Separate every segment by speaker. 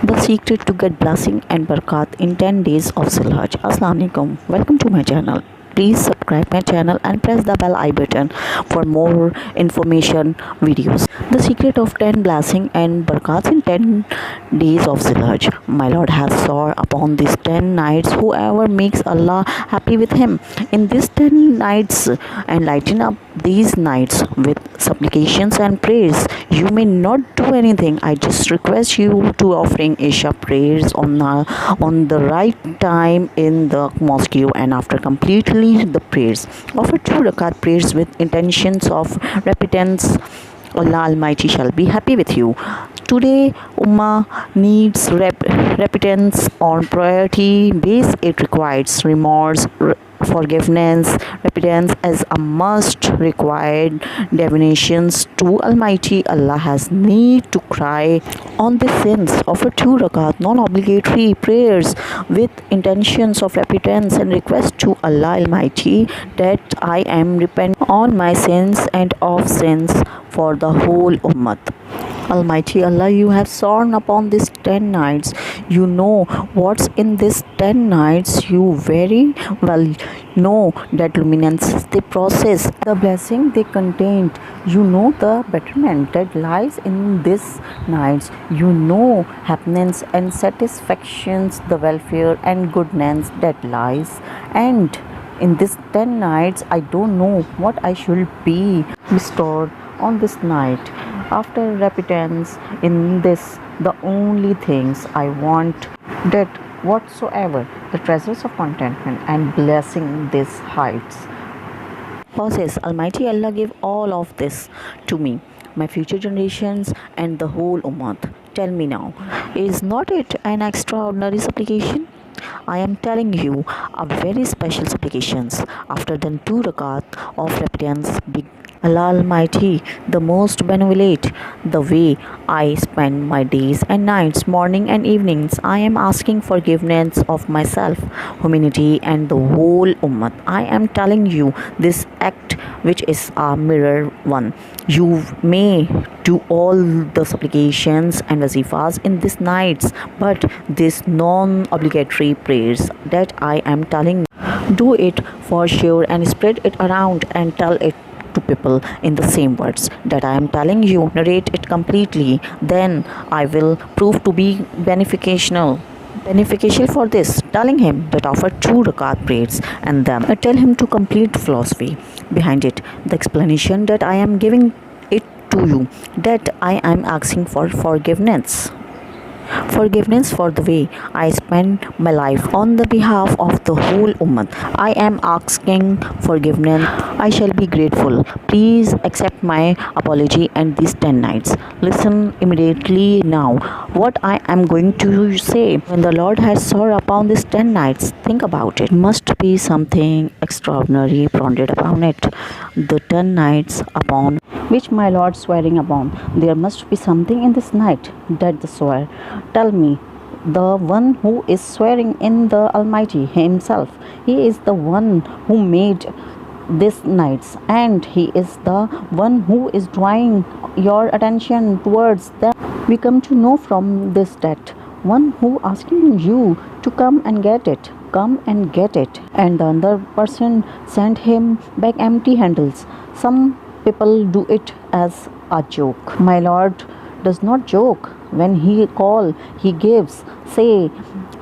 Speaker 1: The secret to get blessing and barakat in 10 days of Zulhaj. Assalamu alaikum. Welcome to my channel. Please subscribe my channel and press the bell I button for more information videos. The secret of 10 blessing and barakats in 10 days of Zulhaj. My Lord has sworn upon these 10 nights whoever makes Allah happy with him. In these 10 nights and lighten up these nights with supplications and prayers. You may not do anything. I just request you to offering Isha prayers on the right time in the mosque and after completely the prayers. Offer 2 rakat prayers with intentions of repentance. Allah Almighty shall be happy with you. Today, Ummah needs repentance on priority base. It requires remorse, forgiveness, repentance as a must required divinations to Almighty Allah has need to cry on the sins. Offer 2 rakat non-obligatory prayers with intentions of repentance and request to Allah Almighty that I am repent on my sins and of sins for the whole ummah. Almighty Allah, you have sworn upon these 10 nights. You know what's in these 10 nights. You very well know that luminance is the process, the blessing they contained. You know the betterment that lies in these nights. You know happiness and satisfactions, the welfare and goodness that lies. And in these 10 nights, I don't know what I should be restored on this night. After repentance in this, the only things I want that whatsoever the treasures of contentment and blessing these heights. Possess Almighty Allah give all of this to me, my future generations and the whole ummah. Tell me now, is not it an extraordinary supplication? I am telling you a very special supplications. After the 2 rakat of repentance, Allah Almighty, the most benevolent, the way I spend my days and nights, morning and evenings, I am asking forgiveness of myself, humanity, and the whole ummah. I am telling you this act, which is a mirror one. You may do all the supplications and wazifas in these nights, but these non-obligatory prayers that I am telling you, do it for sure and spread it around and tell it to people in the same words that I am telling you. Narrate it completely, then I will prove to be beneficial for this. Telling him that offer 2 rakat prayers and then tell him to complete philosophy behind it, the explanation that I am giving it to you, that I am asking for forgiveness for the way I spend my life on the behalf of the whole ummah. I am asking forgiveness. I shall be grateful. Please accept my apology and these 10 nights. Listen immediately now what I am going to say. When the Lord has sworn upon these 10 nights, think about it. Must be something extraordinary pronounced upon it. The 10 nights upon which my Lord swearing upon. There must be something in this night that the swear. Tell me, the one who is swearing in the Almighty Himself. He is the one who made these nights, and He is the one who is drawing your attention towards them. We come to know from this that one who asking you to come and get it. Come and get it, and the other person sent him back empty handles. Some people do it as a joke. My Lord does not joke. When He call, He gives. Say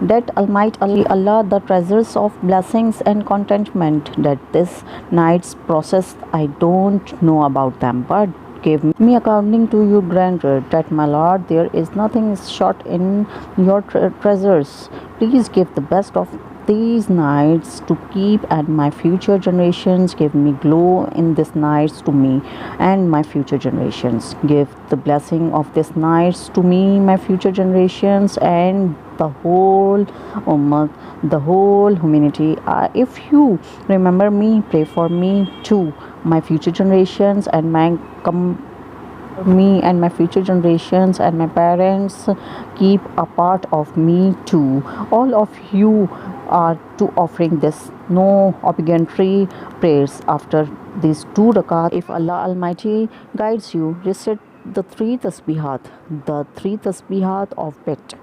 Speaker 1: that Almighty Allah, the treasures of blessings and contentment, that this night's process I don't know about them, but give me according to your grandeur, that my Lord, there is nothing short in your treasures. Please give the best of these nights to keep and my future generations. Give me glow in these nights to me and my future generations. Give the blessing of these nights to me, my future generations, and the whole ummah, the whole humanity. If you remember me, pray for me too, my future generations and me and my future generations and my parents. Keep a part of me too. All of you are to offering this no obligatory prayers after these 2 rakat. If Allah Almighty guides you, recite the 3 tasbihat of bet.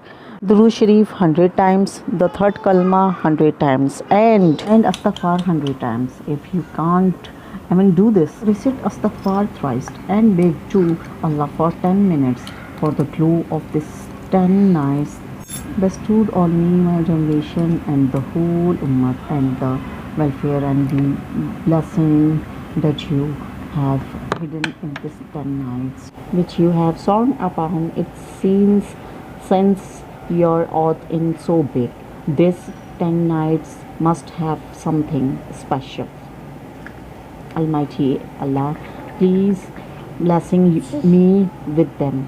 Speaker 1: Durood Sharif 100 times, the third Kalma 100 times, and Astaghfar 100 times. If you can't do this, recite Astaghfar thrice and beg to Allah for 10 minutes for the glow of this 10 nights bestowed on me, my generation, and the whole Ummah, and the welfare and the blessing that you have hidden in this 10 nights, which you have sworn upon. It seems since your oath in so big, these 10 nights must have something special. Almighty Allah, please blessing me with them.